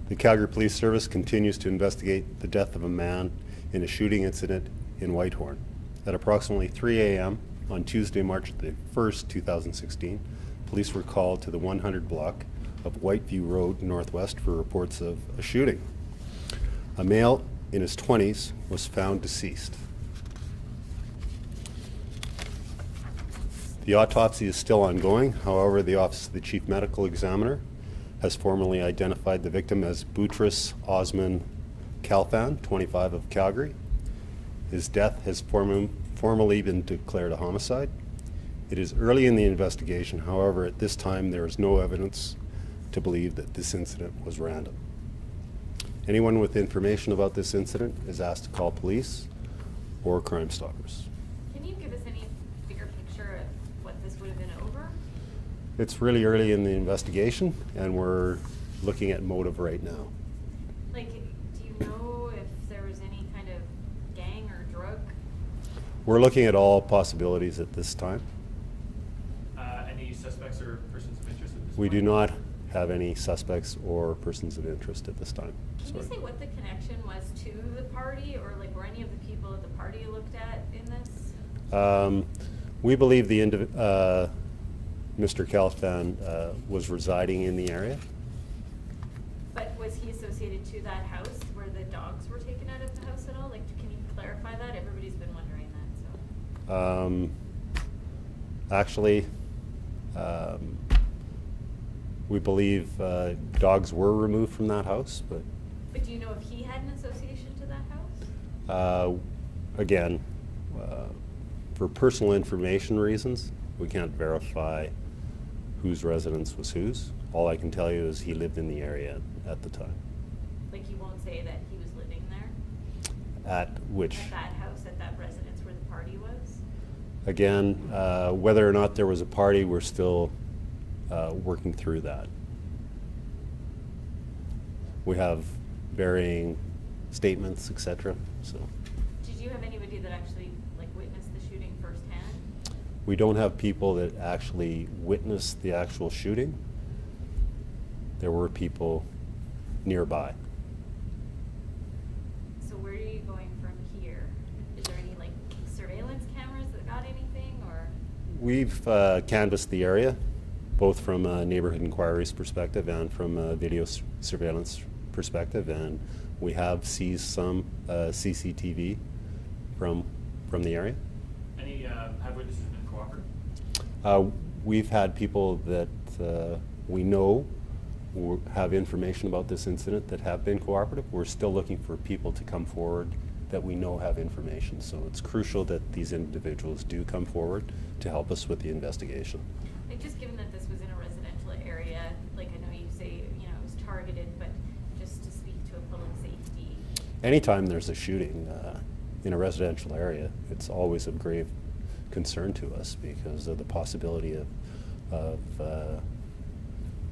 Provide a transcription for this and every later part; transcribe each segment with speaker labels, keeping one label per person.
Speaker 1: The Calgary Police Service continues to investigate the death of a man in a shooting incident in Whitehorn. At approximately 3 a.m. on Tuesday, March the 1st, 2016, police were called to the 100 block of Whiteview Rd Northwest for reports of a shooting. A male in his 20s was found deceased. The autopsy is still ongoing. However, the Office of the Chief Medical Examiner has formally identified the victim as Boutrus Osman Khalfan, 25, of Calgary. His death has formally been declared a homicide. It is early in the investigation. However, at this time, there is no evidence to believe that this incident was random. Anyone with information about this incident is asked to call police or Crime Stoppers.
Speaker 2: Can you give us any bigger picture of what this would have been over?
Speaker 1: It's really early in the investigation, and we're looking at motive right now.
Speaker 2: Like, do you know if there was any kind of gang or drug?
Speaker 1: We're looking at all possibilities at this time.
Speaker 3: Any suspects or persons of interest at this point?
Speaker 1: We do not have any suspects or persons of interest at this time.
Speaker 2: Can you say what the connection was to the party, or like were any of the people at the party looked at in this?
Speaker 1: We believe the Mr. Khalfan was residing in the area.
Speaker 2: But was he associated to that house where the dogs were taken out of the house at all? Like, can you clarify that? Everybody's been wondering that. So.
Speaker 1: Actually, we believe dogs were removed from that house, but.
Speaker 2: But do you know if he had an association to that house?
Speaker 1: Again, for personal information reasons, we can't verify whose residence was whose. All I can tell you is he lived in the area at the time.
Speaker 2: Like, you won't say that he was living there?
Speaker 1: At which?
Speaker 2: At that house, at that residence where the party was?
Speaker 1: Again, whether or not there was a party, we're still working through that. We have varying statements, etc. So.
Speaker 2: Did you have anybody that actually witnessed the shooting firsthand?
Speaker 1: We don't have people that actually witnessed the actual shooting. There were people nearby.
Speaker 2: So where are you going from here? Is there any surveillance cameras that got anything, or?
Speaker 1: We've canvassed the area, both from a neighborhood inquiries perspective and from a video surveillance perspective, and we have seized some CCTV from the area.
Speaker 3: Any have witnesses been cooperative?
Speaker 1: We've had people that we know have information about this incident that have been cooperative. We're still looking for people to come forward that we know have information. So it's crucial that these individuals do come forward to help us with the investigation.
Speaker 2: And just given that this was in a residential area, I know you say it was targeted, but just to speak to a public safety.
Speaker 1: Anytime there's a shooting in a residential area, it's always of grave concern to us because of the possibility of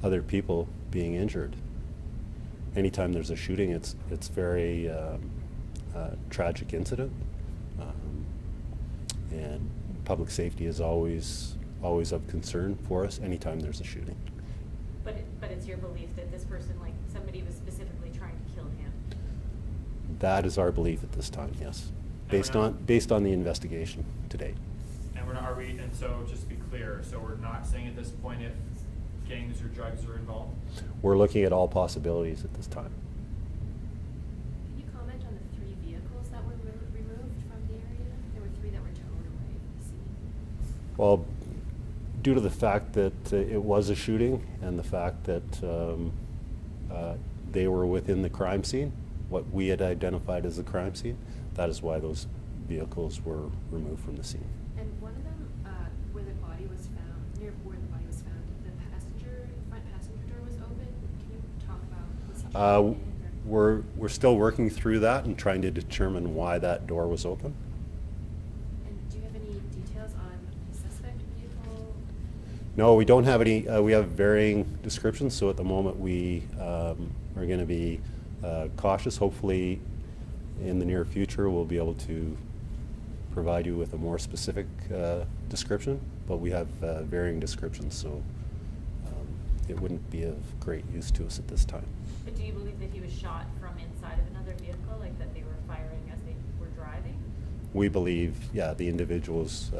Speaker 1: other people being injured. Anytime there's a shooting, it's very tragic incident, and public safety is always of concern for us anytime there's a shooting.
Speaker 2: But it's your belief that this person, somebody was specifically trying to kill him?
Speaker 1: That is our belief at this time, yes, based on the investigation to date.
Speaker 3: And and so just to be clear, so we're not saying at this point if gangs or drugs are involved?
Speaker 1: We're looking at all possibilities at this time.
Speaker 4: Can you comment on the 3 vehicles that were removed from the area? There were 3 that were towed away from the scene.
Speaker 1: Well, due to the fact that it was a shooting and the fact that they were within the crime scene, what we had identified as the crime scene, that is why those vehicles were removed from the scene.
Speaker 4: And one of them, where the body was found, near where the body was found, the front passenger door was open. Can you talk about, was he trapped in, or?
Speaker 1: We're still working through that and trying to determine why that door was open.
Speaker 4: And do you have any details on the suspect vehicle?
Speaker 1: No, we don't have any. We have varying descriptions, so at the moment we are going to be cautious. Hopefully in the near future we'll be able to provide you with a more specific description, but we have varying descriptions, so it wouldn't be of great use to us at this time.
Speaker 2: But do you believe that he was shot from inside of another vehicle, like that they were firing as they were driving?
Speaker 1: We believe, yeah, the individual was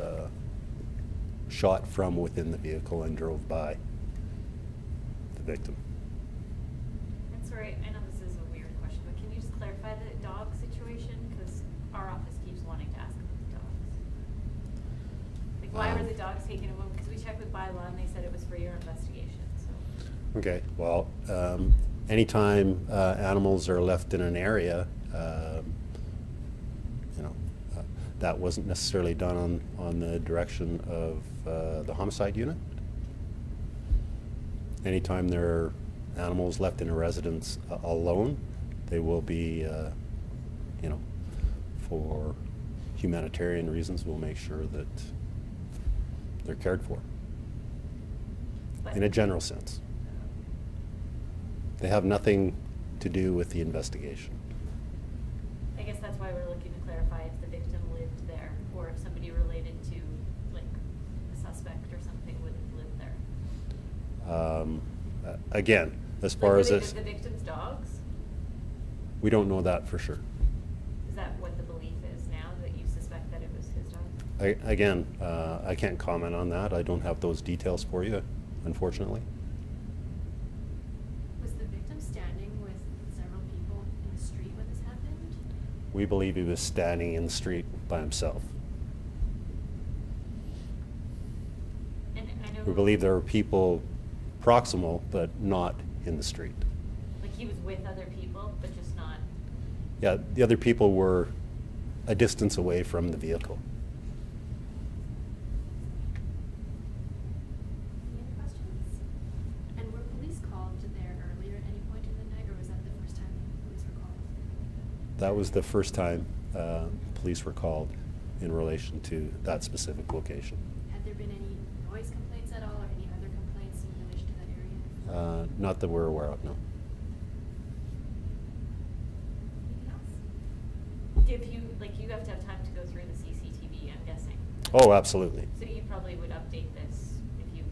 Speaker 1: shot from within the vehicle and drove by the victim.
Speaker 2: And sorry, I know this is a weird question, but can you just clarify the dog situation? Because our office keeps wanting to ask about the dogs. Like, why were the dogs taken away? Because we checked with bylaw and they said it was for your investigation, so.
Speaker 1: Okay, well, anytime animals are left in an area, you know, that wasn't necessarily done on the direction of the homicide unit. Anytime there are animals left in a residence alone, they will be, you know, for humanitarian reasons, we'll make sure that they're cared for, in a general sense. They have nothing to do with the investigation.
Speaker 2: I guess that's why we're looking to clarify if the victim lived there, or if somebody related to, like, a suspect or something would have lived there.
Speaker 1: Again, as
Speaker 2: Like,
Speaker 1: far
Speaker 2: were
Speaker 1: as
Speaker 2: they
Speaker 1: this,
Speaker 2: the victim's dogs?
Speaker 1: we don't know that for sure.
Speaker 2: Is that what the belief is now, that you suspect that it was his dog?
Speaker 1: Again, I can't comment on that. I don't have those details for you, unfortunately.
Speaker 4: Was the victim standing with several people in the street when this happened?
Speaker 1: We believe he was standing in the street by himself.
Speaker 2: And I know.
Speaker 1: We believe there were people proximal, but not in the street.
Speaker 2: Like, he was with other people, but just not.
Speaker 1: Yeah, the other people were a distance away from the vehicle.
Speaker 4: Any other questions? And were police called there earlier at any point in the night, or was that the first time police were called?
Speaker 1: That was the first time police were called in relation to that specific location.
Speaker 4: Had there been any noise complaints at all, or any other complaints in relation to that area?
Speaker 1: Not that we're aware of, no.
Speaker 4: Anything else?
Speaker 2: If you, like, you have to have time to go through the CCTV, I'm guessing.
Speaker 1: Oh, absolutely.
Speaker 2: So you probably would update this if you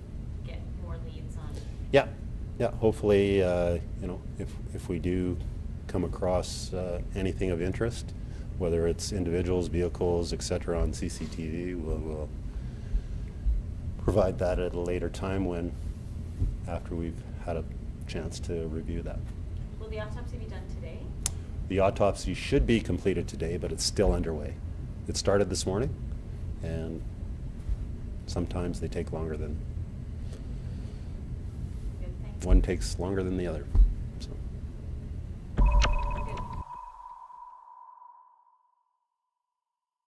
Speaker 2: get more leads on.
Speaker 1: Yeah, yeah. Hopefully, you know, if we do come across anything of interest, whether it's individuals, vehicles, etc., on CCTV, we'll provide that at a later time when, after we've had a chance to review that.
Speaker 2: Will the autopsy be done today?
Speaker 1: The autopsy should be completed today, but it's still underway. It started this morning, and sometimes they take longer than,
Speaker 2: Good, thanks.
Speaker 1: one takes longer than the other.